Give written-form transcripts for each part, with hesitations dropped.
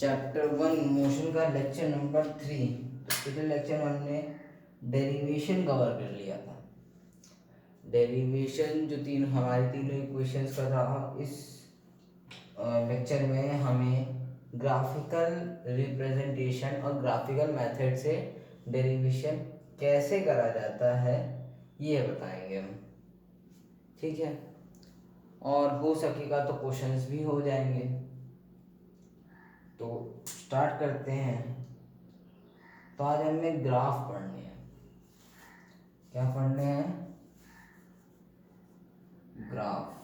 Chapter 1 motion का lecture number 3। तो पिछले लेक्चर में हमने डेरिवेशन कवर कर लिया था। डेरिवेशन जो हमारी तीनों इक्वेशंस का था, इस लेक्चर में हमें ग्राफिकल रिप्रेजेंटेशन और ग्राफिकल मेथड से डेरिवेशन कैसे करा जाता है ये बताएंगे हम, ठीक है। और हो सकेगा तो क्वेश्चंस भी हो जाएंगे। तो स्टार्ट करते हैं। तो आज हमें ग्राफ पढ़ने हैं। क्या पढ़ने हैं? ग्राफ।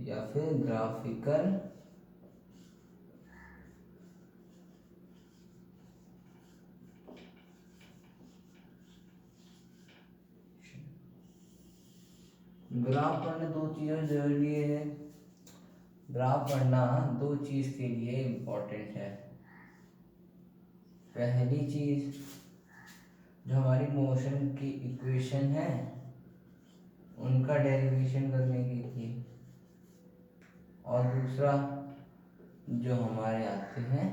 या फिर ग्राफिकल ग्राफ पढ़ना दो चीज़ों जरूरी है। ग्राफ पढ़ना दो चीज़ के लिए इम्पोर्टेंट है। पहली चीज़ जो हमारी मोशन की इक्वेशन है उनका डेरिवेशन करने के लिए, और दूसरा जो हमारे आते हैं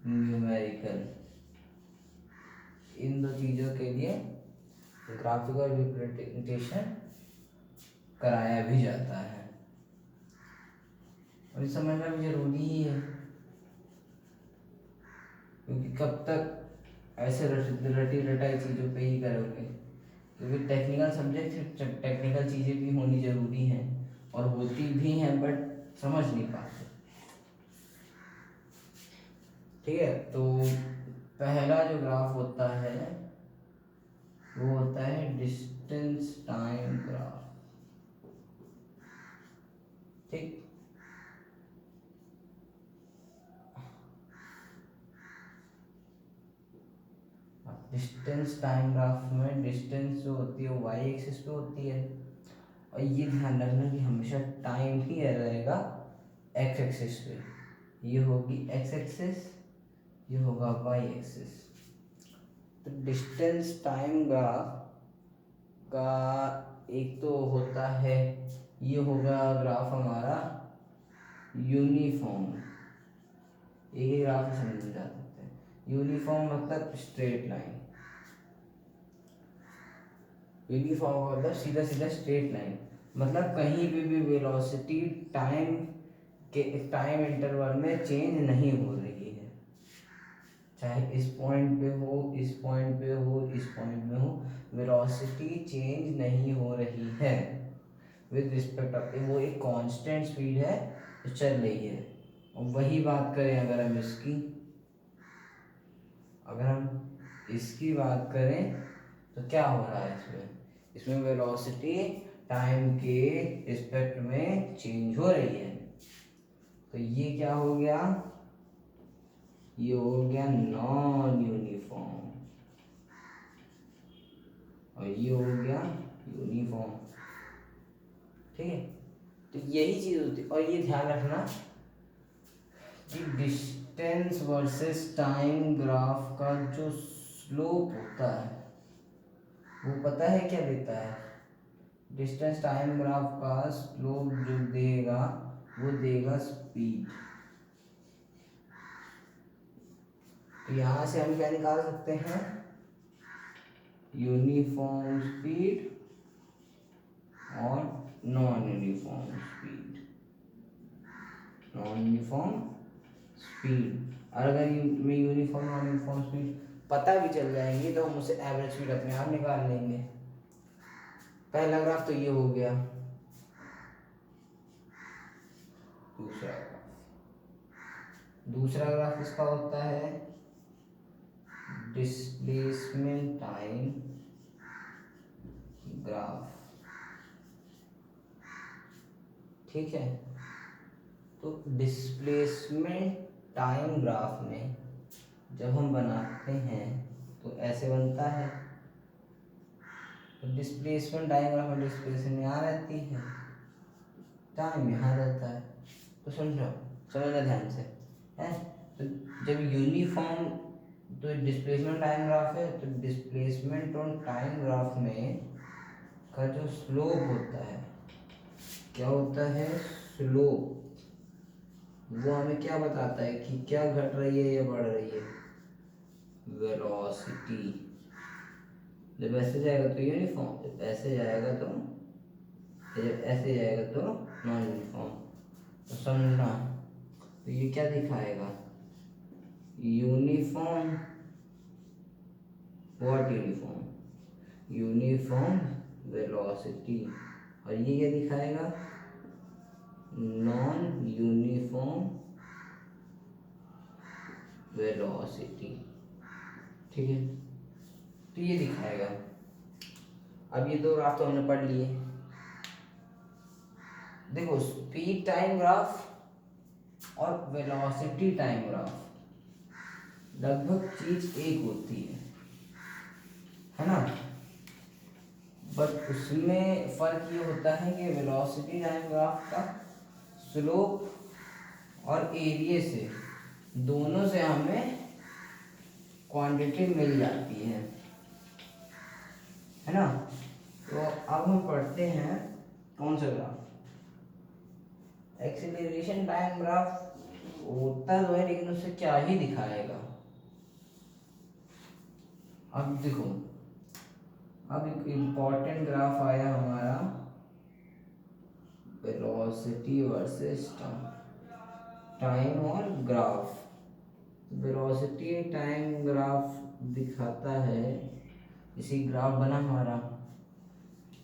न्यूमेरिकल। इन दो चीज़ों के लिए ग्राफिकल रिप्रेजेंटेशन कराया भी जाता है और ये समझना भी जरूरी ही है, क्योंकि कब तक ऐसे रटी रटाई चीज़ों पे ही करोगे। क्योंकि टेक्निकल सब्जेक्ट टेक्निकल चीज़ें भी होनी ज़रूरी हैं और होती भी हैं, बट समझ नहीं पाते। ठीक है। तो पहला जो ग्राफ होता है वो होता है डिस्टेंस टाइम ग्राफ। ठीक। डिस्टेंस टाइम ग्राफ में डिस्टेंस जो होती है वो वाई एक्सिस पे होती है, और ये ध्यान रखना कि हमेशा टाइम ही रहेगा एक्स एक्सिस पे। ये होगी एक्स एक्सिस, ये होगा वाई एक्सिस। तो डिस्टेंस टाइम ग्राफ का एक तो होता है, ये होगा ग्राफ हमारा यूनिफॉर्म। एक ही ग्राफ समझ जा सकते हैं। यूनिफॉर्म मतलब स्ट्रेट लाइन। यूनिफॉर्म मतलब सीधा सीधा स्ट्रेट लाइन, मतलब कहीं भी वेलोसिटी टाइम इंटरवल में चेंज नहीं हो रही है। चाहे इस पॉइंट पे हो, इस पॉइंट पे हो, इस पॉइंट में हो, वेलोसिटी चेंज नहीं हो रही है विद रिस्पेक्ट ऑफ, वो एक कांस्टेंट स्पीड है जो चल रही है। और वही बात करें अगर हम इसकी बात करें तो क्या हो रहा है इसमें वेलोसिटी टाइम के रिस्पेक्ट में चेंज हो रही है। तो ये क्या हो गया? ये हो गया नॉन यूनिफॉर्म, और ये हो गया यूनिफॉर्म। ठीक है। तो यही चीज होती है। और ये ध्यान रखना कि डिस्टेंस वर्सेस टाइम ग्राफ का जो स्लोप होता है वो पता है क्या देता है? डिस्टेंस टाइम ग्राफ का स्लोप जो देगा वो देगा स्पीड। तो यहां से हम क्या निकाल सकते हैं? यूनिफॉर्म स्पीड और non uniform speed. Non uniform speed, और अगर में यूनिफॉर्म नॉन यूनिफॉर्म स्पीड पता भी चल जाएंगी तो हम उसे एवरेज स्पीड अपने आप निकाल लेंगे। पहला ग्राफ तो ये हो गया। दूसरा ग्राफ इसका होता है डिस्प्लेसमेंट टाइम ग्राफ। ठीक है। तो डिस्प्लेसमेंट टाइम ग्राफ में जब हम बनाते हैं तो ऐसे बनता है। तो डिस्प्लेसमेंट टाइम ग्राफ में डिस्प्लेसमेंट यहाँ रहती है, टाइम यहाँ रहता है। तो समझना ध्यान से है। तो जब यूनिफॉर्म, तो डिस्प्लेसमेंट टाइम ग्राफ है, तो डिस्प्लेसमेंट ऑन टाइम ग्राफ में का जो स्लोप होता है, क्या होता है, स्लोप, वो हमें क्या बताता है कि क्या घट रही है या बढ़ रही है, वेलोसिटी। जब ऐसे जाएगा तो यूनिफॉर्म, जब ऐसे जाएगा तो, जब ऐसे जाएगा तो नॉन यूनिफॉर्म। तो समझना, तो ये क्या दिखाएगा, uniform, what uniform, uniform velocity. और ये क्या दिखाएगा, नॉन यूनिफॉर्म वेलोसिटी। ठीक है, तो ये दिखाएगा। अब ये दो ग्राफ तो हमने पढ़ लिए। देखो, स्पीड टाइम ग्राफ और वेलोसिटी टाइम ग्राफ लगभग चीज एक होती है ना, बट उसमें फर्क ये होता है कि वेलोसिटी टाइम ग्राफ का स्लोप और एरिया से, दोनों से हमें क्वांटिटी मिल जाती है ना। तो अब हम पढ़ते हैं कौन सा ग्राफ, एक्सीलरेशन टाइम ग्राफ होता तो है, लेकिन उससे क्या ही दिखाएगा। अब देखो, अब एक इम्पॉर्टेंट ग्राफ आया हमारा, वेलोसिटी वर्सेस टाइम और ग्राफ। वेलोसिटी टाइम ग्राफ दिखाता है, इसी ग्राफ बना हमारा,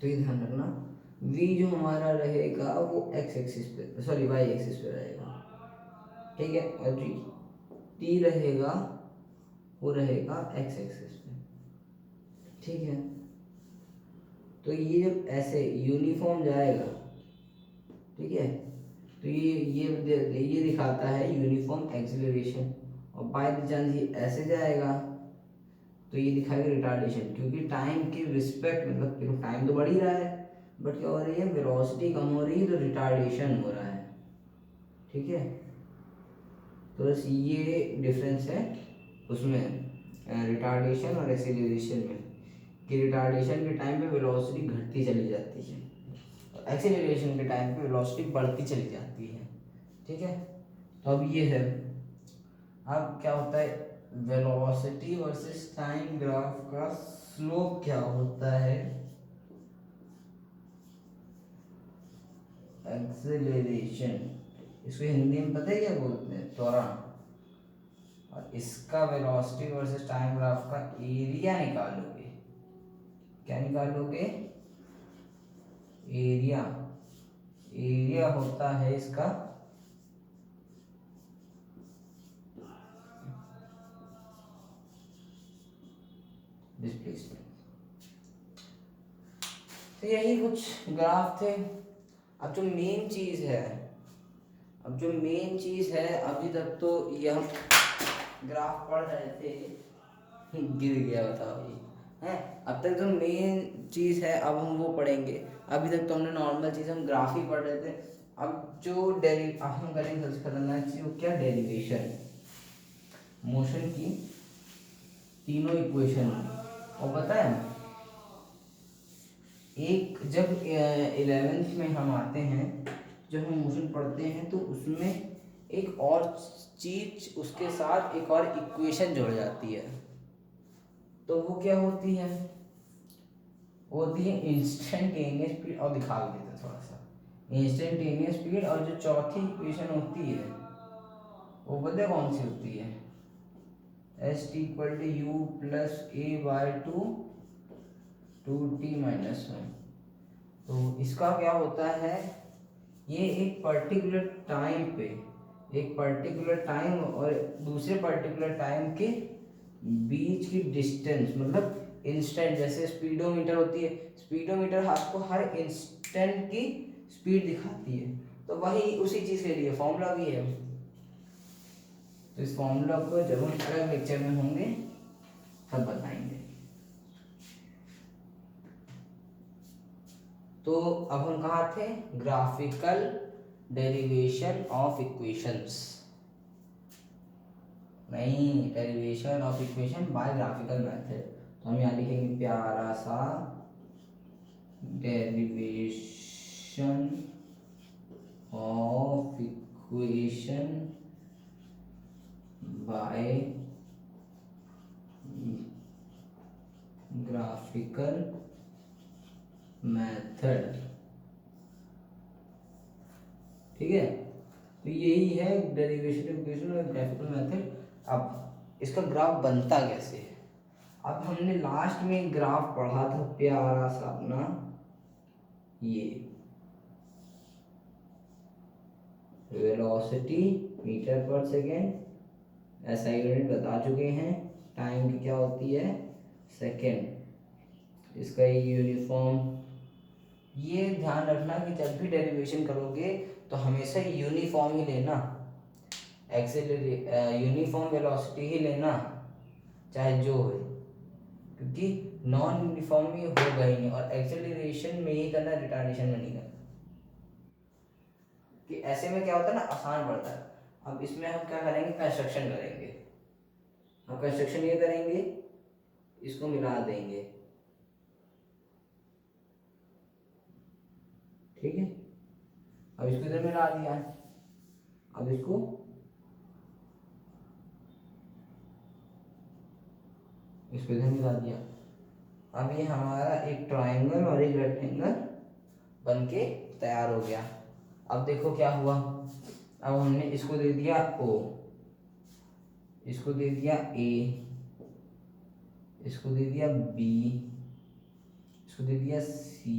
तो ये ध्यान रखना, v जो हमारा रहेगा वो x एक्सिस पे, सॉरी y एक्सिस पे रहेगा, ठीक है, और t रहेगा, वो रहेगा x एक्सिस पे, ठीक है। तो ये जब ऐसे यूनिफॉर्म जाएगा, ठीक है, तो ये दिखाता है यूनिफॉर्म एक्सीलरेशन, और बाय चांस ये ऐसे जाएगा तो ये दिखाएगा रिटार्डेशन, क्योंकि टाइम के रिस्पेक्ट, मतलब टाइम तो बढ़ ही रहा है, बट क्या हो रही है, वेलोसिटी कम हो रही है, तो रिटार्डेशन हो रहा है, ठीक है। तो बस ये डिफरेंस है उसमें, रिटार्डेशन और एक्सीलरेशन में, कि रिटार्डेशन के टाइम पे वेलोसिटी घटती चली जाती है, और एक्सीलरेशन के टाइम पे वेलोसिटी बढ़ती चली जाती है, ठीक है। तो अब ये है, अब क्या होता है, वेलोसिटी वर्सेस टाइम ग्राफ का स्लोप क्या होता है, एक्सेलरेशन, इसको हिंदी में पता है क्या बोलते हैं, त्वरण। और इसका वेलोसिटी वर्सेस टाइम ग्राफ का एरिया निकालोगे, क्या निकालोगे, एरिया, एरिया होता है इसका डिस्प्लेसमेंट। तो यही कुछ ग्राफ थे। अब जो मेन चीज है, अब जो मेन चीज है, अभी तक तो ये हम ग्राफ पढ़ रहे थे, गिर गया, बताओ ये है। अब तक जो मेन चीज है, अब हम वो पढ़ेंगे। अभी तक तो हमने नॉर्मल चीज, हम ग्राफ ही पढ़ रहे थे। अब जो अब हम करेंगे सबसे खतरनाक चीज, वो क्या, डेरिवेशन, मोशन की तीनों इक्वेशन। और पता है, एक जब 11th में हम आते हैं, जब हम मोशन पढ़ते हैं, तो उसमें एक और चीज उसके साथ एक और इक्वेशन जुड़ जाती है, तो वो क्या होती है, वो होती है इंस्टेंटेनियस स्पीड। और दिखा देते हैं थोड़ा सा, इंस्टेंटेनियस स्पीड। और जो चौथी इक्वेशन होती है, वो पता कौन सी होती है, S T equal to U plus A by two T minus one. तो इसका क्या होता है, ये एक पर्टिकुलर टाइम पे, एक पर्टिकुलर टाइम और दूसरे पर्टिकुलर टाइम के बीच की डिस्टेंस, मतलब इंस्टेंट, जैसे स्पीडोमीटर होती है, स्पीडोमीटर आपको हर इंस्टेंट की स्पीड दिखाती है, तो वही उसी चीज़ के लिए फॉर्मूला भी है। तो इस फॉर्मूला को जब हम अलग लेक्चर में होंगे तब बताएंगे। तो अब हम कहाँ थे, ग्राफिकल डेरिवेशन ऑफ इक्वेशंस, नहीं, derivation of equation by graphical method. तो हम यहाँ लिखेंगे प्यारा सा derivation of equation by graphical method. ठीक है, तो यही है derivation of equation by graphical method. अब इसका ग्राफ बनता कैसे है? अब हमने लास्ट में ग्राफ पढ़ा था प्यारा सा अपना, ये वेलोसिटी मीटर पर सेकेंड, ऐसा यूनिट बता चुके हैं। टाइम की क्या होती है? सेकेंड। इसका यूनिफॉर्म, ये ध्यान रखना कि जब भी डेरिवेशन करोगे तो हमेशा यूनिफॉर्म ही लेना, यूनिफॉर्म वेलोसिटी ही लेना, चाहे जो हो, क्योंकि नॉन यूनिफॉर्म ही होगा ही नहीं। और एक्सेलरेशन में ही करना, रिटार्डेशन में नहीं करना, कि ऐसे में क्या होता है ना, आसान पड़ता है। अब इसमें हम क्या करेंगे? कंस्ट्रक्शन करेंगे। हम कंस्ट्रक्शन ये करेंगे, इसको मिला देंगे। ठीक है, अब इसको इधर मिला दिया, अब इसको इधर मिला दिया। अब ये हमारा एक ट्रायंगल और एक रेक्टेंगल बनके तैयार हो गया। अब देखो क्या हुआ, अब हमने इसको दे दिया O, इसको दे दिया A, इसको दे दिया B, इसको दे दिया C,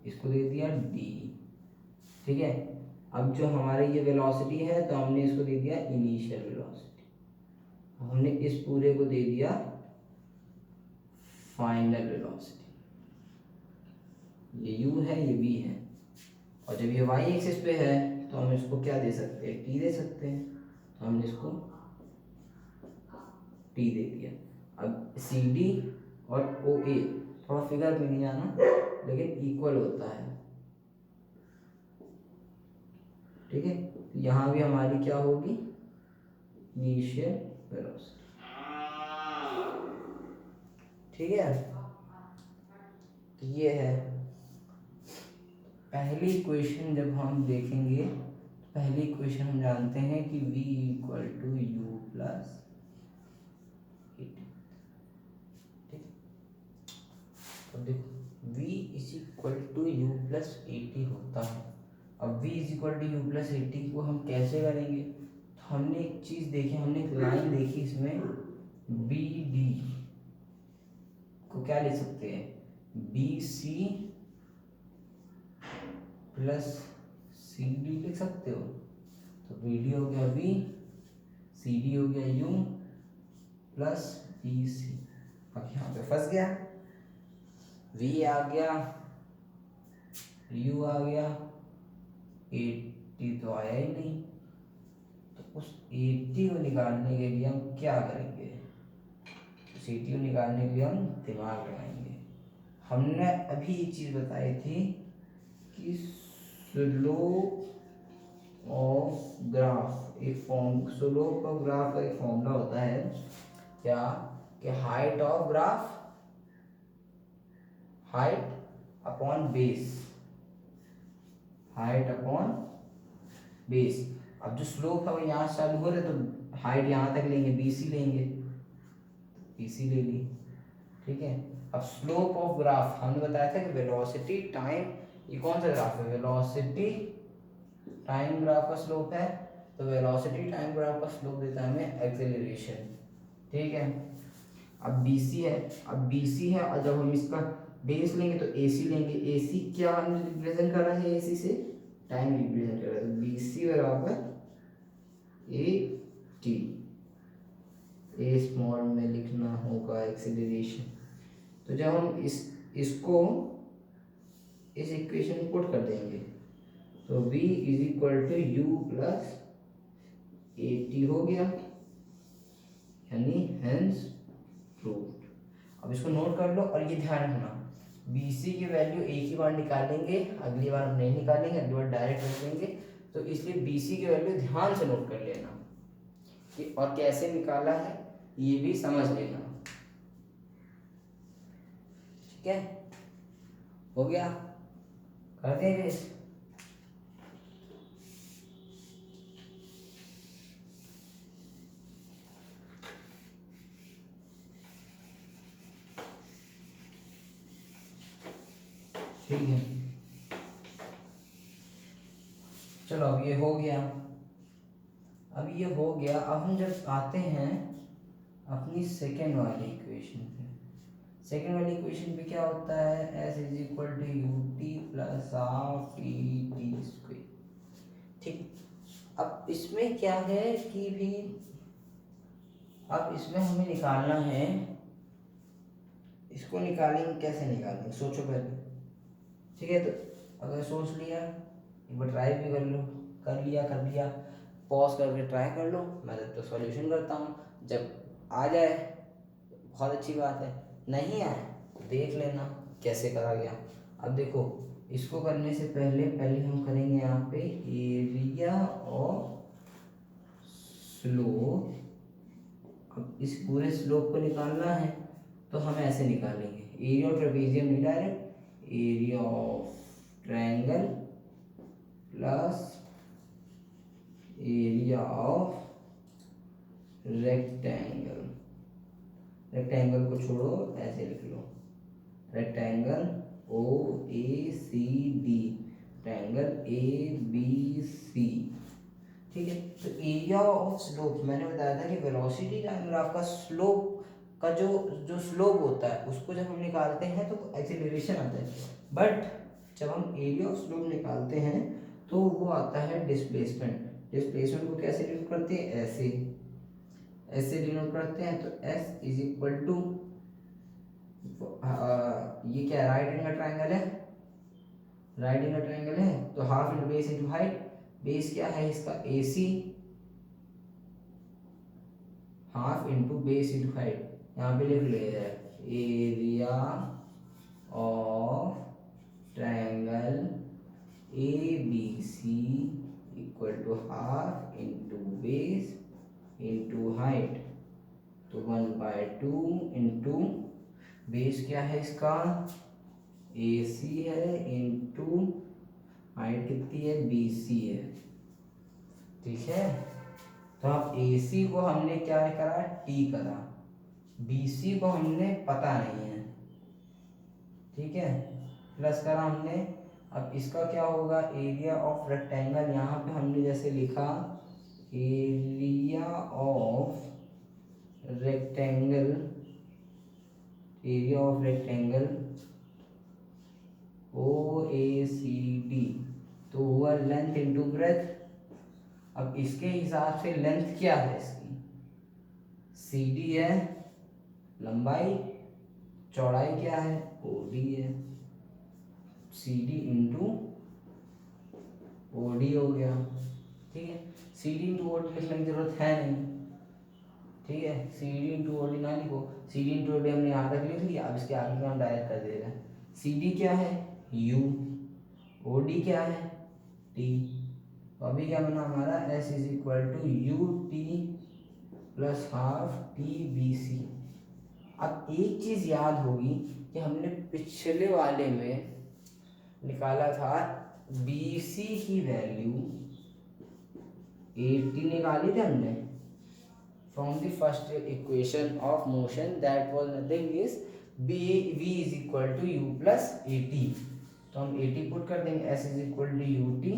इसको दे दिया D। ठीक है, अब जो हमारी ये वेलोसिटी है तो हमने इसको दे दिया इनिशियल वेलोसिटी, हमने इस पूरे को दे दिया फाइनल वेलोसिटी। ये u है, ये v है, और जब ये y एक्सिस पे है तो हम इसको क्या दे सकते हैं? t दे सकते हैं, तो हमने इसको t दे दिया। अब CD और OA थोड़ा फिगर में नहीं आना, लेकिन इक्वल होता है। ठीक है, तो यहाँ भी हमारी क्या होगी? Initial velocity. ठीक है, तो ये है पहली इक्वेशन। जब हम देखेंगे पहली इक्वेशन हम जानते हैं कि v equal to U plus 80। ठीक, तो देखो v is equal to U plus 80 होता है। अब v is equal to U plus 80 को हम कैसे करेंगे? तो हमने एक चीज़ देखी, हमने एक लाइन देखी, इसमें बी डी को क्या लिख सकते हैं? B C plus C D लिख सकते हो। तो बी डी हो गया v, सी डी हो गया u प्लस बी सी। अब यहाँ पे फंस गया, v आ गया, u आ गया, 80 तो आया ही नहीं। तो उस 80 को निकालने के लिए हम क्या करेंगे? उस 80 को निकालने के लिए हम दिमाग लगाएंगे। हमने अभी एक चीज़ बताई थी कि स्लोप ऑफ ग्राफ, एक फॉर्म, स्लोप ऑफ ग्राफ का एक फॉर्मूला होता है क्या? कि height of graph, height upon base, height upon base. अब जो स्लोप है वो यहाँ से चालू हो रहा है, तो हाइट यहाँ तक लेंगे, BC लेंगे, BC ले ली। ठीक है, अब स्लोप ऑफ ग्राफ हमने बताया था कि वेलोसिटी टाइम, ये कौन सा ग्राफ है? वेलोसिटी टाइम ग्राफ का स्लोप है, तो वेलोसिटी टाइम ग्राफ का स्लोप देता है हमें एक्सेलरेशन। ठीक है, अब BC है, अब BC है, और जब हम इसका बेस लेंगे तो AC लेंगे। AC क्या हमने रिप्रेजेंट करा है? AC से टाइम रिप्रेजेंट करा है, तो BC बराबर AT, ए स्मॉल में लिखना होगा एक्सेलरेशन। तो जब हम इसको इस इक्वेशन में पुट कर देंगे तो v is equal to U plus AT हो गया, यानी हेंस प्रूव्ड। अब इसको नोट कर लो, और ये ध्यान रखना, BC की वैल्यू एक ही बार निकालेंगे, अगली बार हम नहीं निकालेंगे, अगली बार डायरेक्ट रख देंगे। तो इसलिए BC की वैल्यू ध्यान से नोट कर लेना कि और कैसे निकाला है ये भी समझ लेना। ठीक है, हो गया, कर देंगे। ठीक है, चलो अब ये हो गया। अब ये हो गया, अब हम जब आते हैं अपनी सेकेंड वाली इक्वेशन पे। सेकेंड वाली इक्वेशन पे क्या होता है, S is equal to U T plus half E T square. ठीक, अब इसमें क्या है कि भी अब इसमें हमें निकालना है, इसको निकालेंगे, कैसे निकालेंगे सोचो पहले। ठीक है, तो अगर सोच लिया, एक बार ट्राई भी कर लो, कर लिया, पॉज करके ट्राई कर लो, मैं तो सॉल्यूशन करता हूँ। जब आ जाए बहुत अच्छी बात है, नहीं आए तो देख लेना कैसे करा गया। अब देखो, इसको करने से पहले हम करेंगे यहाँ पे एरिया ऑफ स्लोप। अब इस पूरे स्लोप को निकालना है तो हम ऐसे निकालेंगे, एरिया ऑफ ट्रेपेजियम नहीं, direct area of triangle plus area of rectangle. Rectangle को छोड़ो, ऐसे लिख लो, rectangle O A C D, triangle A B C. ठीक है, तो एरिया ऑफ स्लोप, मैंने बताया था कि वेलोसिटी टाइम ग्राफ का स्लोप का जो स्लोप होता है उसको जब हम निकालते हैं तो एक्सीलरेशन आता है, बट जब हम एरिया ऑफ स्लोप निकालते हैं तो वो आता है डिस्प्लेसमेंट। डिस्प्लेसमेंट को कैसे डिनोट करते हैं, ऐसे डिनोट करते हैं। तो एस इज इक्वल टू, ये क्या राइट एंगल ट्रायंगल है, राइट एंगल ट्रायंगल है, तो half into base into height. Base क्या है इसका, A C, half into base into height. यहाँ पे लिख ले area of triangle A B C equal to half into base into height. तो 1/2 इंटू बेस क्या है इसका, ए सी है, इंटू हाइट कितनी है, बी सी है। ठीक है, तो अब ए सी को हमने क्या करा, टी करा, बी सी को हमने पता नहीं है, ठीक है, प्लस करा हमने। अब इसका क्या होगा, एरिया ऑफ रेक्टेंगल, यहाँ पे हमने जैसे लिखा area of rectangle, area of rectangle O A C D, तो हुआ लेंथ इंटू ब्रेथ। अब इसके हिसाब से लेंथ क्या है इसकी, सी डी है लंबाई, चौड़ाई क्या है, ओ डी है, C D into O D हो गया। ठीक है, C D into O D लिखने की जरूरत है नहीं, ठीक है, C D into O D ना लिखो, C D into O D हमने यहाँ तक लिख लिया। अब इसके आगे का हम डायरेक्ट कर दे रहे हैं, सी डी क्या है यू, ओ डी क्या है टी। तो अभी क्या बना हमारा, S is equal to U T plus half T B C. अब एक चीज याद होगी कि हमने पिछले वाले में निकाला था बी सी की वैल्यू 80 निकाली थी हमने from the first equation of motion, that was nothing is be V is equal to U plus 80। तो हम 80 पुट कर देंगे, S is equal to U T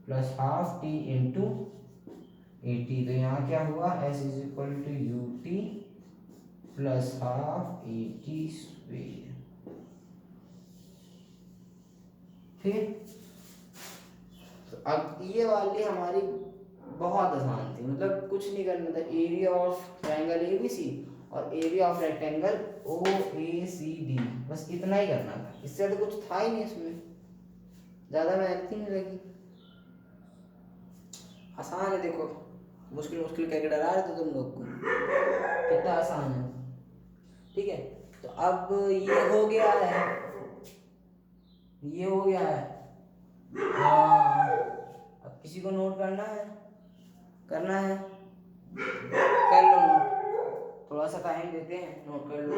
plus half T into 80। तो यहाँ क्या हुआ, S is equal to U T plus half 80 square. ठीक है, तो अब ये वाली हमारी बहुत आसान थी, मतलब कुछ नहीं करना था, area of triangle A B C और area of rectangle O A C D, बस इतना ही करना था, इससे तो कुछ था ही नहीं, इसमें ज़्यादा मेहनत नहीं लगी, आसान है। देखो मुश्किल मुश्किल कह के डरा रहे थे तुम लोग को, कितना आसान है। ठीक है, तो अब ये हो गया है, ये हो गया है। हाँ, अब किसी को नोट करना है, कर लो नोट, थोड़ा सा टाइम देते हैं, नोट कर लो।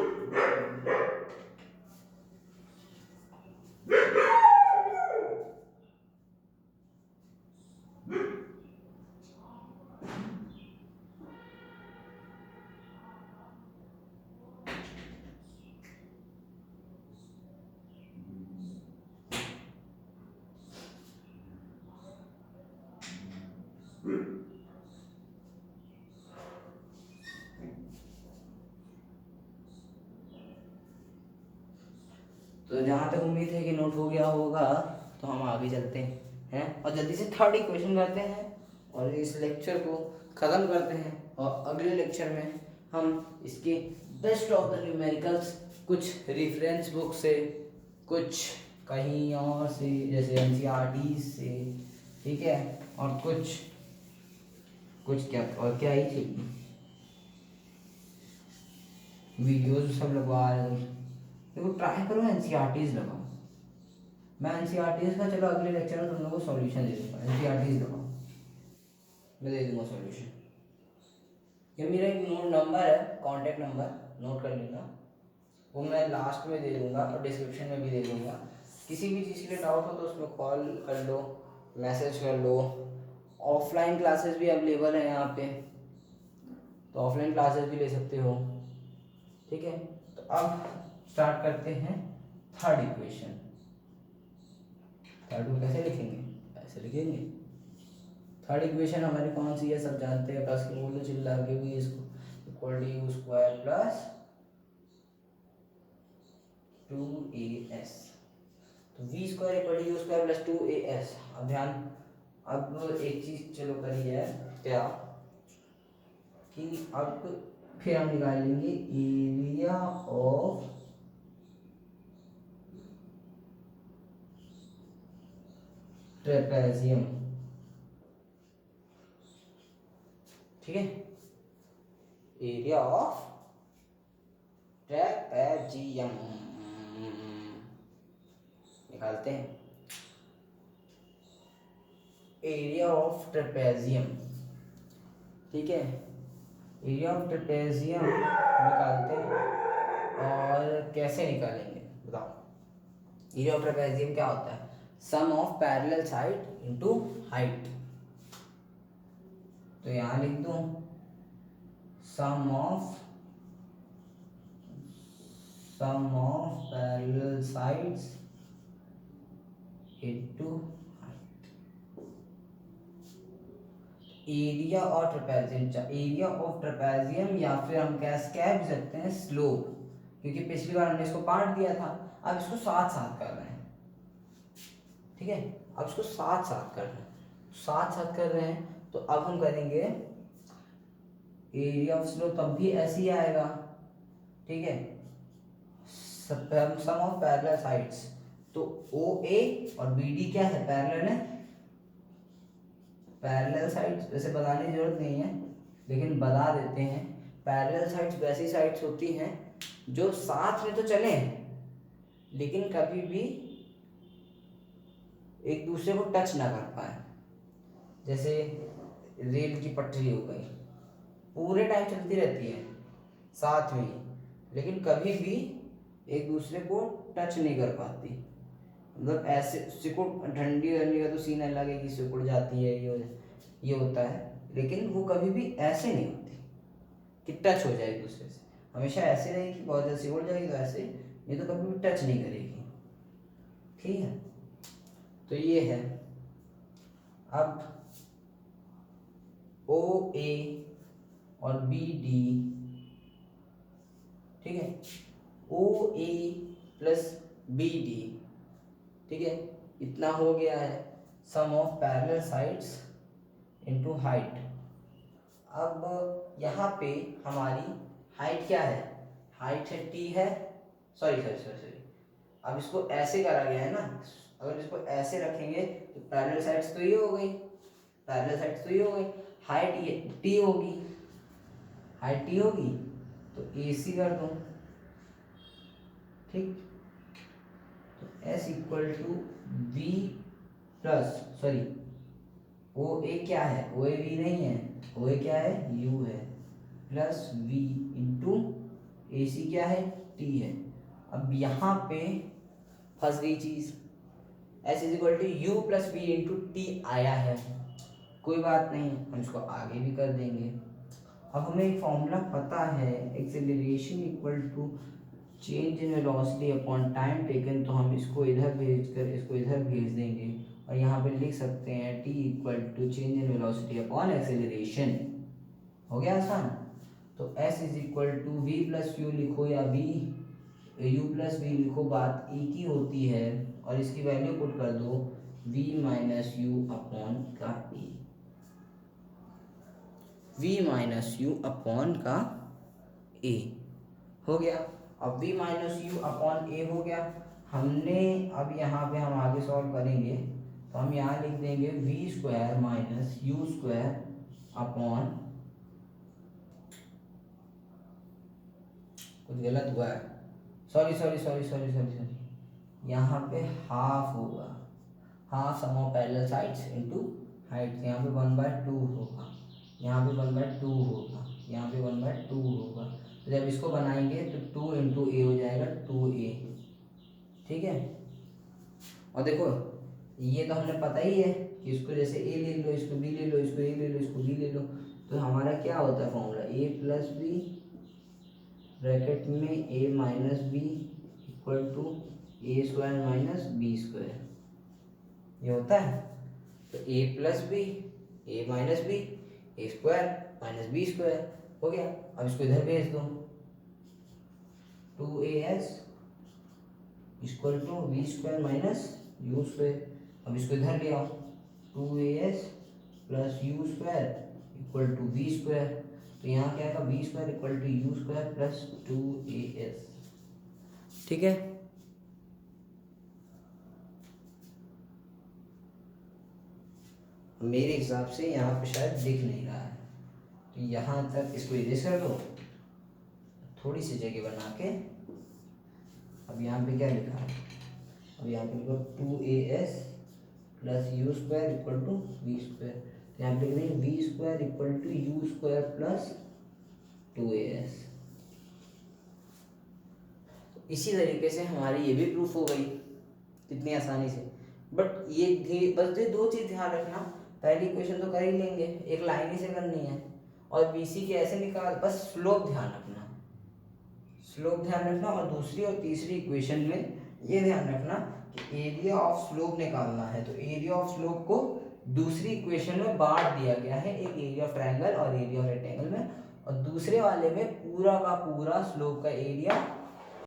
तो जहाँ तक उम्मीद है कि नोट हो गया होगा, तो हम आगे चलते हैं और जल्दी से थर्ड इक्वेशन करते हैं और इस लेक्चर को ख़त्म करते हैं। और अगले लेक्चर में हम इसके बेस्ट ऑफ द न्यूमेरिकल्स कुछ रेफरेंस बुक से, कुछ कहीं और से जैसे NCERT से, ठीक है, और कुछ क्या और क्या ही चाहिए, वीडियोस सब लगवा रहे हैं। देखो ट्राई करो NCERTs लगाओ। मैं NCERTs का चलो अगले लेक्चर में तुम लोगों को सॉल्यूशन दे दूँगा। NCERTs लगाओ, मैं दे दूँगा सॉल्यूशन। ये मेरा एक नोट नंबर है, कांटेक्ट नंबर, नोट कर लेना, वो मैं लास्ट में दे दूँगा और डिस्क्रिप्शन में भी दे दूँगा। किसी भी चीज़ के लिए डाउट हो तो उसमें कॉल कर लो, मैसेज कर लो। ऑफलाइन क्लासेस भी अवेलेबल है यहाँ पे, तो ऑफलाइन क्लासेस भी ले सकते हो, ठीक है। तो अब स्टार्ट करते हैं थर्ड इक्वेशन। थर्ड को कैसे लिखेंगे, ऐसे लिखेंगे। थर्ड इक्वेशन हमारी कौन सी है, सब जानते हैं, प्लस की बोलो चिल्ला के भी इसको equal to U square plus 2as। तो V square equal to U square plus 2as। अब ध्यान, अब एक चीज चलो करी है क्या कि अब फिर हम निकाल लेंगे एरिया ऑफ ट्रेपेजियम, ठीक है, एरिया ऑफ ट्रेपेजियम निकालते हैं। एरिया ऑफ ट्रेपेजियम, ठीक है, एरिया ऑफ ट्रेपेजियम निकालते हैं। और कैसे निकालेंगे बताओ। एरिया ऑफ ट्रेपेजियम क्या होता है, sum of parallel side into height. तो यहाँ लिख दूं sum of parallel sides into area और ट्रेपेजियम, एरिया ऑफ ट्रेपेजियम, या फिर हम कह भी सकते हैं स्लोप, क्योंकि पिछली बार हमने इसको पार्ट दिया था। अब इसको साथ साथ कर रहे हैं, ठीक है, अब इसको साथ साथ कर रहे हैं। तो अब हम करेंगे एरिया ऑफ स्लोप, तब भी ऐसे ही आएगा, ठीक है, सम ऑफ पैरेलल साइड्स। तो OA और BD क्या है, पैरेलल है। पैरेलल साइड्स वैसे बताने की जरूरत नहीं है, लेकिन बता देते हैं। पैरेलल साइड्स वैसी साइड्स होती हैं जो साथ में तो चले लेकिन कभी भी एक दूसरे को टच ना कर पाए। जैसे रेल की पटरी हो गई, पूरे टाइम चलती रहती है साथ में, लेकिन कभी भी एक दूसरे को टच नहीं कर पाती। मतलब ऐसे सिकुड़, ठंडी ठंडी का तो सीन अलग है कि सिकुड़ जाती है, ये होता है, लेकिन वो कभी भी ऐसे नहीं होती कि टच हो जाए एक दूसरे से। हमेशा ऐसे रहेगी, बहुत ज़्यादा सिकुड़ जाएगी तो ऐसे, ये तो कभी भी टच नहीं करेगी, ठीक है। तो ये है। अब OA और BD, ठीक है, OA प्लस BD, ठीक है, इतना हो गया है sum of parallel sides into height. अब यहाँ पे हमारी हाइट क्या है, हाइट है T है, सॉरी, अब इसको ऐसे करा गया है ना, अगर इसको ऐसे रखेंगे तो पैरेलल साइड्स तो ये हो गई, हाइट ये T होगी, तो AC कर दो, ठीक। तो S equal to V plus, sorry, OA क्या है, OA V नहीं है, OA क्या है, U है, प्लस V इंटू AC क्या है, T है। अब यहाँ पे फंस गई चीज, S is equal to U plus V into T आया है, कोई बात नहीं, हम इसको आगे भी कर देंगे। अब हमें एक फॉर्मूला पता है, acceleration equal to change in velocity upon time taken, तो हम इसको इधर भेज देंगे और यहाँ पे लिख सकते हैं T equal to change in velocity upon acceleration. हो गया आसान। तो S is equal to V plus Q लिखो या V u प्लस वी लिखो, बात एक ही होती है, और इसकी वैल्यू पुट कर दो v माइनस यू अपॉन का ए, v माइनस यू अपॉन का ए हो गया। अब v माइनस यू अपॉन ए हो गया। हमने अब यहाँ पे हम आगे सॉल्व करेंगे तो हम यहाँ लिख देंगे V square minus U square upon, कुछ गलत हुआ है, sorry sorry sorry sorry sorry sorry, यहाँ पे हाफ होगा, half sum of parallel sides into height, यहाँ पे 1/2 होगा, यहाँ पे 1/2 होगा, यहाँ पे 1/2 होगा। तो जब इसको बनाएंगे तो 2 इंटू ए हो जाएगा 2a, ठीक है। और देखो ये तो हमने पता ही है कि इसको जैसे a ले लो, इसको b ले लो, इसको a ले लो, इसको b ले लो, तो हमारा क्या होता है formula, a plus B bracket में a minus B equal to A square minus B square, ये होता है। तो a plus B, A minus B, A square minus B square हो गया। अब इसको इधर भेज दो, 2as equal to V square minus U square. अब इसको इधर ले आओ, 2as plus U square equal to V square, तो यहाँ क्या आएगा, V square equal to U square plus 2as, ठीक है। मेरे हिसाब से यहाँ पे शायद दिख नहीं रहा है, तो यहाँ तक इसको इरेज कर दो, थोड़ी सी जगह बना के। अब यहाँ पे क्या लिखा है, अब यहाँ पे लिखो 2as plus U square equal to V square, तो यहाँ पे लिख देंगे V square equal to U square plus 2as। इसी तरीके से हमारी ये भी प्रूफ हो गई कितनी आसानी से। बट ये बस ये दो चीज़ ध्यान रखना, पहली इक्वेशन तो कर ही लेंगे, एक लाइन ही से करनी है, और बीसी के ऐसे निकाल, बस स्लोप ध्यान रखना, स्लोप ध्यान रखना। और दूसरी और तीसरी इक्वेशन में ये ध्यान रखना कि एरिया ऑफ स्लोप निकालना है, तो एरिया ऑफ स्लोप को दूसरी इक्वेशन में बांट दिया गया है, एक एरिया ऑफ ट्रायंगल और एरिया ऑफ रेक्टेंगल में, और दूसरे वाले में पूरा का पूरा स्लोप का एरिया